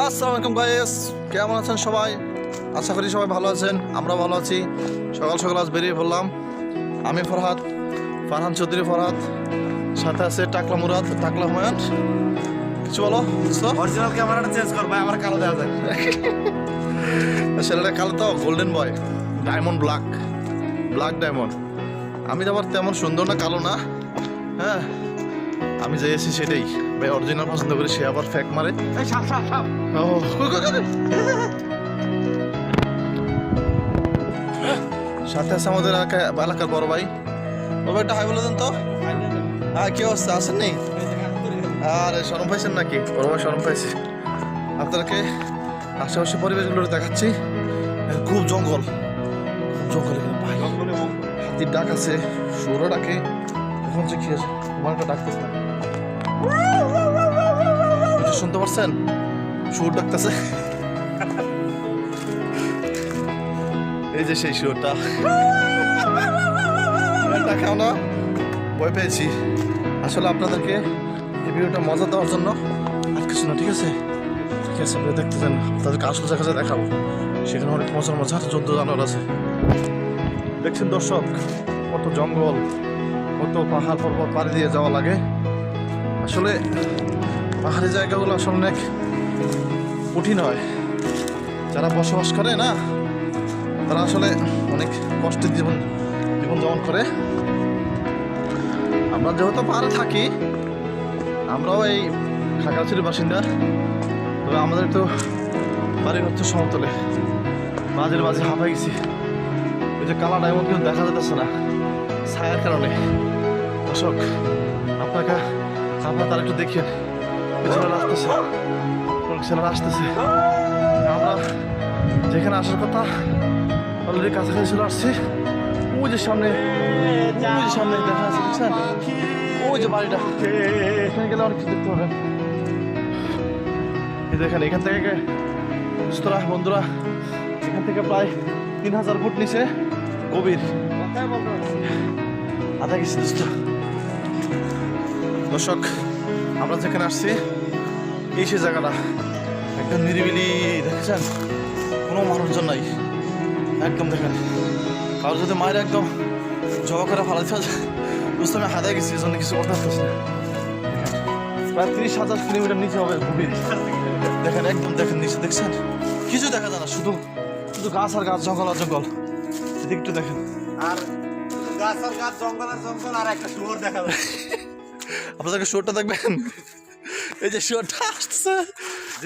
আসসালামু আলাইকুম গাইস, কেমন আছেন সবাই? আশা করি সবাই ভালো আছেন, আমরা ভালো আছি। সকাল সকাল আজ বেরিয়ে পড়লাম। আমি ফরহাদ, ফারহান চৌধুরী ফরহাদ, সাথে আছে টাকলা মুরাদ, টাকলা হুমায়ুন। কিছু বলো অরিজিনাল ক্যামেরাটা চেঞ্জ কর ভাই, আমার কালো দেওয়া যায়। ছেলেটা কালো তো, golden boy, diamond black, black diamond. আমি তো আবার তেমন সুন্দর না, কালো না। হ্যাঁ, আমি যে এসেছি সেটাই ভাই, অরিজিনাল পছন্দ করি, সে আবার ফ্যাক মারে। এই সাপ সাপ সাপ। সাথে আছে আমাদের এলাকার বড় ভাই। বড় ভাই একটা হাই বলে দেন তো। হ্যাঁ, কি অবস্থা, আসেন নেই? আরে শরম পাইছেন নাকি? বড় ভাই শরম পাইছে। আপনাদেরকে আশেপাশে পরিবেশগুলো দেখাচ্ছি। খুব জঙ্গল, জঙ্গল এখানে ভাই, হাতির ডাক আছে, শুয়োরও ডাকে। এখন যে কি আছে, তোমার একটা ডাকতেছে না, শুনতে পারছেন? শুয়োর ডাকতেছে। এই যে সেই শুয়োরটা, দেখাও না, ভয় পেয়েছি। আসলে আপনাদেরকে এই ভিডিওটা মজা দেওয়ার জন্য, আর কিছু না। ঠিক আছে, ঠিক আছে, আপনি দেখতেছেন, তাদেরকে আসল জায়গা দেখাবো। সেখানে অনেক মজার মজার জন্তু জানোয়ার আছে। দেখছেন দর্শক, কত জঙ্গল, কত পাহাড় পর্বত পাড়ি দিয়ে যাওয়া লাগে। আসলে পাহাড়ি জায়গাগুলো আসলে অনেক কঠিন হয়। যারা বসবাস করে না, তারা আসলে অনেক কষ্টের জীবনযাপন করে। আমরা যেহেতু পাহাড়ে থাকি, আমরাও এই খাগড়াছড়ির বাসিন্দা, তবে আমাদের তো বাড়ি হচ্ছে সমতলে। মাঝে মাঝে হাঁপাই গেছি, ওই যে কালা ডায়মন্ড কিন্তু দেখা যেতেছে না ছায়ার কারণে। দর্শক, আপনারা তার একটু দেখেন, ছেলেরা আসতেছে, ছেলেরা আসতেছে। আমরা যেখানে আসার কথা অলরেডি কাছাকাছি চলে আসছি। ওই যে সামনে, ওই যে সামনে দেখা আছে, দেখছেন? ওই যে বাড়িটা, এখানে গেলে অনেক কিছু দেখতে পাবেন। এই দেখেন, এখান থেকে বন্ধুরা, এখান থেকে প্রায় 3000 ফুট নিচে গভীর, আধা গেছি দোস্ত। দর্শক, আমরা যেখানে আসছি এই সে জায়গাটা একদম নিরিবিলি, দেখেছেন? কোনো মানুষজন নাই, একদম দেখেন। কারোর যদি মায়ের একদম জবা করে ফালাইতে বুঝতে, আমি হাতায় গেছি, এই জন্য কিছু করতে পারতেছি না। প্রায় 30,000 কিলোমিটার নিচে হবে গভীর। দেখেন, একদম দেখেন নিচে, দেখছেন? কিছু দেখা যায় না, শুধু শুধু গাছ আর গাছ, জঙ্গল আর জঙ্গল। এদিকে একটু দেখেন, আর গাছ আর গাছ, জঙ্গল আর জঙ্গল, আর একটা শুয়োর দেখা যায়। আপনাদেরকে শুয়োরটা দেখবেন, এই যে শুয়োরটা আসতেছে,